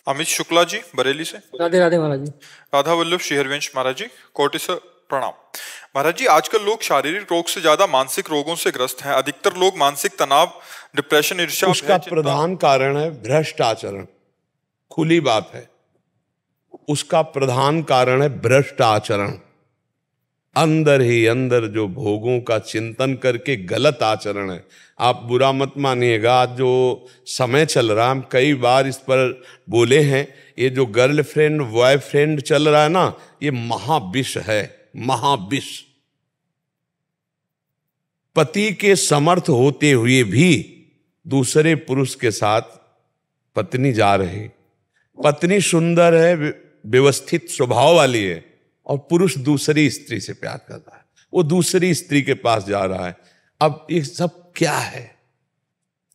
अमित शुक्ला जी बरेली से। राधे राधे महाराज जी। राधा वल्लभ श्री हरिवंश महाराज जी, कोटि से प्रणाम। महाराज जी, आजकल लोग शारीरिक रोग से ज्यादा मानसिक रोगों से ग्रस्त हैं। अधिकतर लोग मानसिक तनाव, डिप्रेशन, ईर्ष्या, उसका प्रधान कारण है भ्रष्ट आचरण। खुली बात है, उसका प्रधान कारण है भ्रष्ट आचरण। अंदर ही अंदर जो भोगों का चिंतन करके गलत आचरण है। आप बुरा मत मानिएगा, आज जो समय चल रहा है, हम कई बार इस पर बोले हैं, ये जो गर्लफ्रेंड बॉयफ्रेंड चल रहा है ना, ये महाविष है, महाविष। पति के समर्थ होते हुए भी दूसरे पुरुष के साथ पत्नी जा रही, पत्नी सुंदर है, व्यवस्थित स्वभाव वाली है, और पुरुष दूसरी स्त्री से प्यार कर रहा है, वो दूसरी स्त्री के पास जा रहा है। अब ये सब क्या है?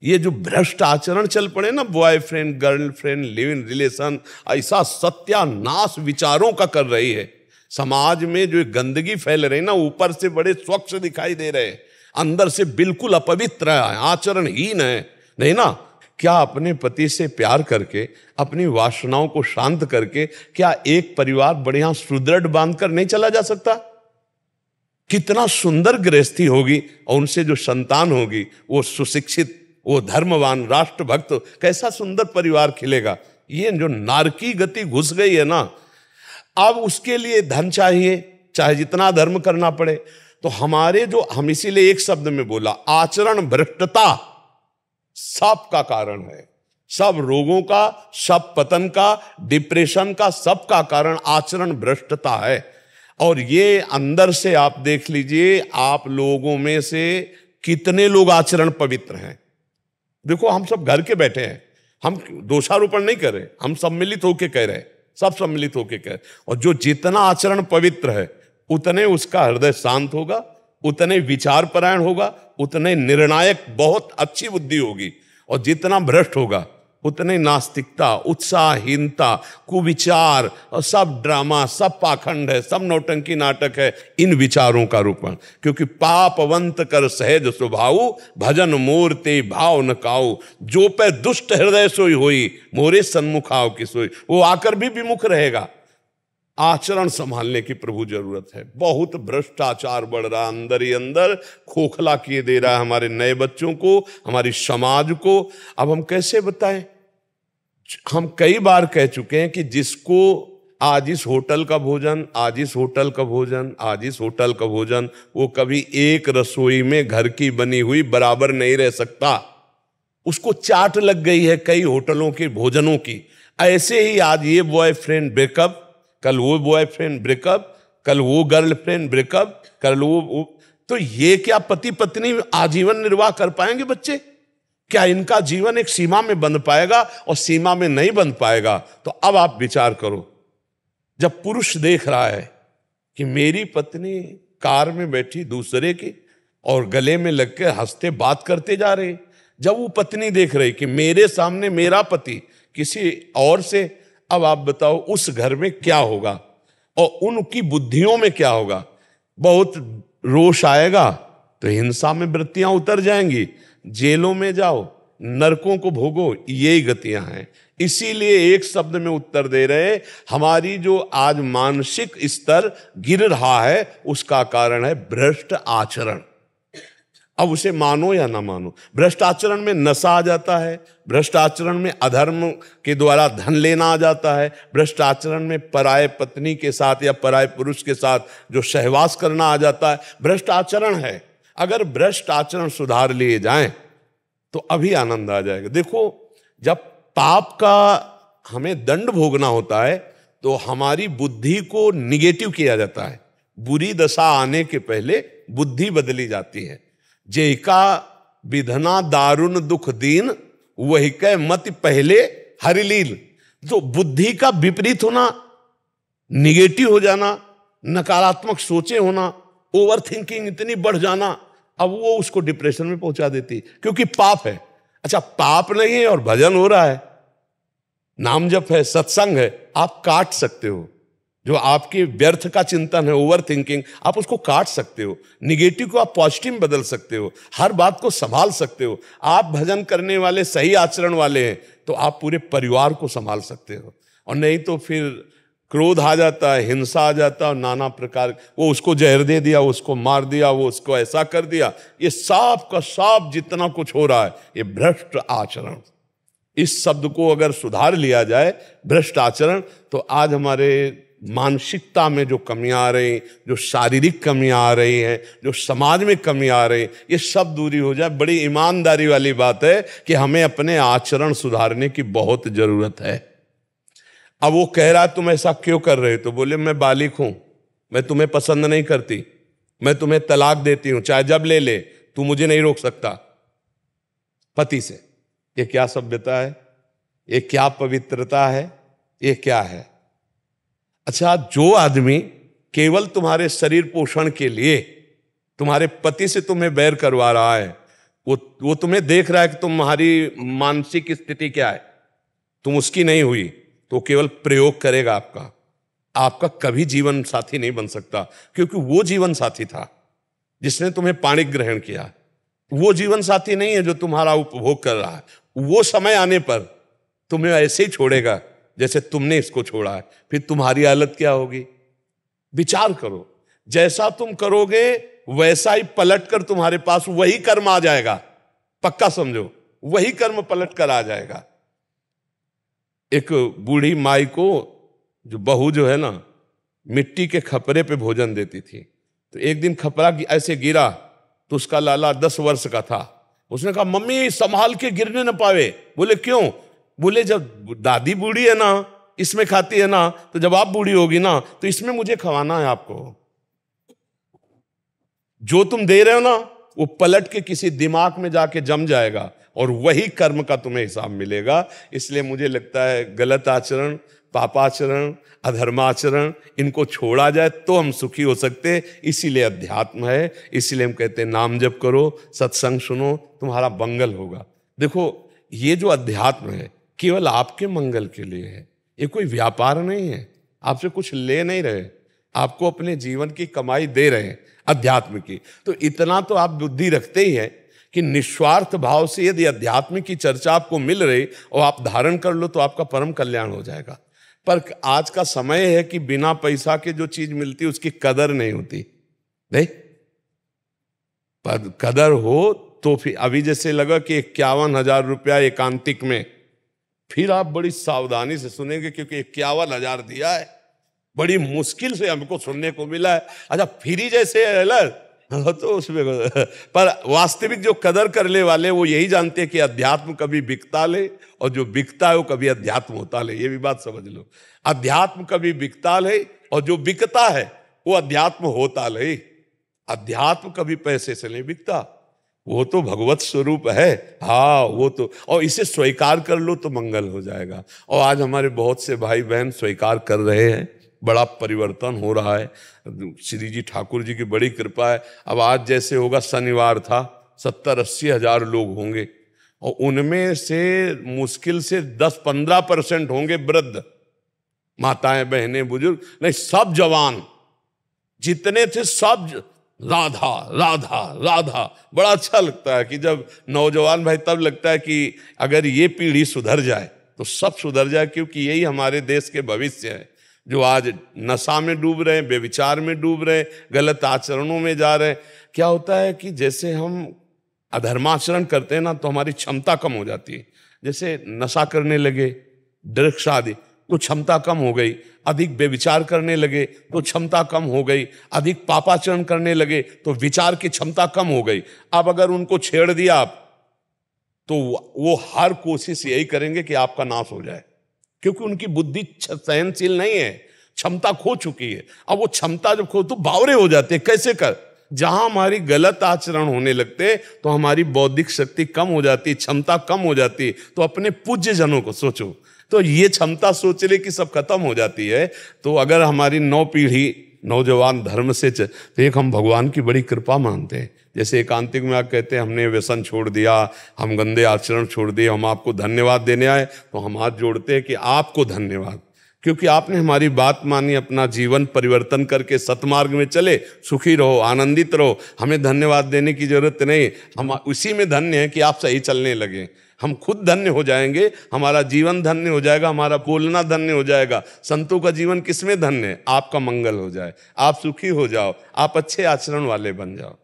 ये जो भ्रष्ट आचरण चल पड़े ना, boyfriend girlfriend live in relation, ऐसा सत्यानाश विचारों का कर रही है। समाज में जो गंदगी फैल रही ना, ऊपर से बड़े स्वच्छ दिखाई दे रहे, अंदर से बिल्कुल अपवित्र है, आचरणहीन है। नहीं ना? क्या अपने पति से प्यार करके, अपनी वासनाओं को शांत करके, क्या एक परिवार बढ़िया सुदृढ़ बांधकर नहीं चला जा सकता? कितना सुंदर गृहस्थी होगी, और उनसे जो संतान होगी वो सुशिक्षित, वो धर्मवान, राष्ट्रभक्त, कैसा सुंदर परिवार खिलेगा। ये जो नारकी गति घुस गई है ना, अब उसके लिए धन चाहिए, चाहे जितना धर्म करना पड़े। तो हमारे जो, हम इसीलिए एक शब्द में बोला, आचरण भ्रष्टता सब का कारण है। सब रोगों का, सब पतन का, डिप्रेशन का, सब का कारण आचरण भ्रष्टता है। और ये अंदर से आप देख लीजिए, आप लोगों में से कितने लोग आचरण पवित्र हैं। देखो, हम सब घर के बैठे हैं, हम दोषारोपण नहीं कर रहे, हम सम्मिलित होकर कह रहे हैं, सब सम्मिलित होकर कह रहे। और जो जितना आचरण पवित्र है, उतने उसका हृदय शांत होगा, उतने विचार परायण होगा, उतने निर्णायक, बहुत अच्छी बुद्धि होगी। और जितना भ्रष्ट होगा, उतने नास्तिकता, उत्साहहीनता, कुविचार, और सब ड्रामा, सब पाखंड है, सब नौटंकी नाटक है, इन विचारों का रूपण। क्योंकि पापवंत कर सहज स्वभाव, भजन मूर्ति भाव न काऊ, जो पे दुष्ट हृदय सोई होई, मोरे सन्मुख आओ की सोई। वो आकर भी विमुख रहेगा। आचरण संभालने की प्रभु जरूरत है। बहुत भ्रष्टाचार बढ़ रहा, अंदर ही अंदर खोखला किए दे रहा है हमारे नए बच्चों को, हमारी समाज को। अब हम कैसे बताएं? हम कई बार कह चुके हैं कि जिसको आज इस होटल का भोजन, आज इस होटल का भोजन, आज इस होटल का भोजन, वो कभी एक रसोई में घर की बनी हुई बराबर नहीं रह सकता। उसको चाट लग गई है कई होटलों के भोजनों की। ऐसे ही आज ये बॉयफ्रेंड ब्रेकअप, कल वो बॉयफ्रेंड ब्रेकअप, कल वो गर्लफ्रेंड ब्रेकअप, कल वो। तो ये क्या पति पत्नी आजीवन निर्वाह कर पाएंगे बच्चे? क्या इनका जीवन एक सीमा में बंध पाएगा? और सीमा में नहीं बंध पाएगा तो अब आप विचार करो, जब पुरुष देख रहा है कि मेरी पत्नी कार में बैठी दूसरे की और गले में लग के हंसते बात करते जा रहे, जब वो पत्नी देख रही कि मेरे सामने मेरा पति किसी और से, अब आप बताओ उस घर में क्या होगा और उनकी बुद्धियों में क्या होगा? बहुत रोष आएगा, तो हिंसा में वृत्तियां उतर जाएंगी, जेलों में जाओ, नरकों को भोगो, यही गतियां हैं। इसीलिए एक शब्द में उत्तर दे रहे, हमारी जो आज मानसिक स्तर गिर रहा है, उसका कारण है भ्रष्ट आचरण। अब उसे मानो या ना मानो, भ्रष्ट आचरण में नशा आ जाता है, भ्रष्ट आचरण में अधर्म के द्वारा धन लेना आ जाता है, भ्रष्ट आचरण में पराये पत्नी के साथ या पराये पुरुष के साथ जो सहवास करना आ जाता है, भ्रष्ट आचरण है। अगर भ्रष्ट आचरण सुधार लिए जाएं तो अभी आनंद आ जाएगा। देखो, जब पाप का हमें दंड भोगना होता है तो हमारी बुद्धि को निगेटिव किया जाता है। बुरी दशा आने के पहले बुद्धि बदली जाती है। जेका विधना दारुण दुख दीन, वही कै मत पहले हरिलील। तो बुद्धि का विपरीत होना, निगेटिव हो जाना, नकारात्मक सोचे होना, ओवर थिंकिंग इतनी बढ़ जाना, अब वो उसको डिप्रेशन में पहुंचा देती, क्योंकि पाप है। अच्छा, पाप नहीं है और भजन हो रहा है, नाम जप है, सत्संग है, आप काट सकते हो, जो आपके व्यर्थ का चिंतन है, ओवर थिंकिंग, आप उसको काट सकते हो, निगेटिव को आप पॉजिटिव में बदल सकते हो, हर बात को संभाल सकते हो। आप भजन करने वाले, सही आचरण वाले हैं तो आप पूरे परिवार को संभाल सकते हो। और नहीं तो फिर क्रोध आ जाता है, हिंसा आ जाता है, नाना प्रकार, वो उसको जहर दे दिया, उसको मार दिया, वो उसको ऐसा कर दिया। ये साफ का साफ जितना कुछ हो रहा है, ये भ्रष्ट आचरण। इस शब्द को अगर सुधार लिया जाए, भ्रष्ट आचरण, तो आज हमारे मानसिकता में जो कमियां आ रही, जो शारीरिक कमियां आ रही हैं, जो समाज में कमी आ रही, ये सब दूरी हो जाए। बड़ी ईमानदारी वाली बात है कि हमें अपने आचरण सुधारने की बहुत जरूरत है। अब वो कह रहा है तुम ऐसा क्यों कर रहे हो, तो बोले मैं बालिक हूं, मैं तुम्हें पसंद नहीं करती, मैं तुम्हें तलाक देती हूं, चाहे जब ले ले, तू मुझे नहीं रोक सकता पति से। ये क्या सभ्यता है, ये क्या पवित्रता है, ये क्या है? अच्छा, जो आदमी केवल तुम्हारे शरीर पोषण के लिए तुम्हारे पति से तुम्हें बैर करवा रहा है, वो तुम्हें देख रहा है कि तुम्हारी मानसिक स्थिति क्या है, तुम उसकी नहीं हुई, तो केवल प्रयोग करेगा आपका कभी जीवन साथी नहीं बन सकता। क्योंकि वो जीवन साथी था जिसने तुम्हें पाणिक ग्रहण किया, वो जीवन साथी नहीं है जो तुम्हारा उपभोग कर रहा है। वो समय आने पर तुम्हें ऐसे ही छोड़ेगा जैसे तुमने इसको छोड़ा है। फिर तुम्हारी हालत क्या होगी? विचार करो, जैसा तुम करोगे वैसा ही पलट कर तुम्हारे पास वही कर्म आ जाएगा, पक्का समझो, वही कर्म पलट कर आ जाएगा। एक बूढ़ी माई को जो बहू जो है ना, मिट्टी के खपरे पे भोजन देती थी, तो एक दिन खपरा ऐसे गिरा तो उसका लाला 10 वर्ष का था। उसने कहा मम्मी संभाल के गिरने न पावे। बोले क्यों? बोले जब दादी बूढ़ी है ना, इसमें खाती है ना, तो जब आप बूढ़ी होगी ना तो इसमें मुझे खवाना है आपको। जो तुम दे रहे हो ना वो पलट के किसी दिमाग में जाके जम जाएगा और वही कर्म का तुम्हें हिसाब मिलेगा। इसलिए मुझे लगता है गलत आचरण, पापाचरण, अधर्माचरण, इनको छोड़ा जाए तो हम सुखी हो सकते। इसीलिए अध्यात्म है, इसीलिए हम कहते हैं नाम जप करो, सत्संग सुनो, तुम्हारा मंगल होगा। देखो, ये जो अध्यात्म है केवल आपके मंगल के लिए है, ये कोई व्यापार नहीं है, आपसे कुछ ले नहीं रहे, आपको अपने जीवन की कमाई दे रहे हैं अध्यात्म की। तो इतना तो आप बुद्धि रखते ही हैं कि निस्वार्थ भाव से यदि अध्यात्म की चर्चा आपको मिल रही और आप धारण कर लो तो आपका परम कल्याण हो जाएगा। पर आज का समय है कि बिना पैसा के जो चीज मिलती है उसकी कदर नहीं होती। नहीं, पर कदर हो तो फिर अभी जैसे लगा कि 51,000 रुपया एकांतिक में, फिर आप बड़ी सावधानी से सुनेंगे क्योंकि 51,000 दिया है, बड़ी मुश्किल से हमको सुनने को मिला है। अच्छा, फ्री जैसे है तो उसमें, पर वास्तविक जो कदर करने वाले वो यही जानते हैं कि अध्यात्म कभी बिकता ले और जो बिकता है वो कभी अध्यात्म होता ले। ये भी बात समझ लो, अध्यात्म कभी बिकता ले और जो बिकता है वो अध्यात्म होता ले। अध्यात्म कभी पैसे से नहीं बिकता, वो तो भगवत स्वरूप है। हाँ, वो तो, और इसे स्वीकार कर लो तो मंगल हो जाएगा। और आज हमारे बहुत से भाई बहन स्वीकार कर रहे हैं, बड़ा परिवर्तन हो रहा है। श्री जी ठाकुर जी की बड़ी कृपा है। अब आज जैसे होगा, शनिवार था, 70-80 हजार लोग होंगे और उनमें से मुश्किल से 10-15% होंगे वृद्ध, माताएं, बहनें, बुजुर्ग नहीं, सब जवान जितने थे सब राधा राधा राधा। बड़ा अच्छा लगता है कि जब नौजवान भाई, तब लगता है कि अगर ये पीढ़ी सुधर जाए तो सब सुधर जाए, क्योंकि यही हमारे देश के भविष्य है। जो आज नशा में डूब रहे हैं, बेविचार में डूब रहे हैं, गलत आचरणों में जा रहे हैं। क्या होता है कि जैसे हम अधर्माचरण करते हैं ना तो हमारी क्षमता कम हो जाती है। जैसे नशा करने लगे, ड्रग्स आदि, तो क्षमता कम हो गई। अधिक बेविचार करने लगे तो क्षमता कम हो गई। अधिक पापाचरण करने लगे तो विचार की क्षमता कम हो गई। अब अगर उनको छेड़ दिया आप, तो वो हर कोशिश यही करेंगे कि आपका नाश हो जाए, क्योंकि उनकी बुद्धि सहनशील नहीं है, क्षमता खो चुकी है। अब वो क्षमता जब खो तो बावरे हो जाते हैं। कैसे कर? जहां हमारी गलत आचरण होने लगते तो हमारी बौद्धिक शक्ति कम हो जाती, क्षमता कम हो जाती। तो अपने पूज्य जनों को सोचो, तो ये क्षमता सोचने की सब खत्म हो जाती है। तो अगर हमारी 9 पीढ़ी नौजवान धर्म से तो एक हम भगवान की बड़ी कृपा मानते हैं। जैसे एकांतिक में आप कहते हैं हमने व्यसन छोड़ दिया, हम गंदे आचरण छोड़ दिए, हम आपको धन्यवाद देने आए, तो हम हाथ जोड़ते हैं कि आपको धन्यवाद, क्योंकि आपने हमारी बात मानी, अपना जीवन परिवर्तन करके सतमार्ग में चले। सुखी रहो, आनंदित रहो। हमें धन्यवाद देने की जरूरत नहीं, हम उसी में धन्य हैं कि आप सही चलने लगे। हम खुद धन्य हो जाएंगे, हमारा जीवन धन्य हो जाएगा, हमारा बोलना धन्य हो जाएगा। संतों का जीवन किसमें धन्य है? आपका मंगल हो जाए, आप सुखी हो जाओ, आप अच्छे आचरण वाले बन जाओ।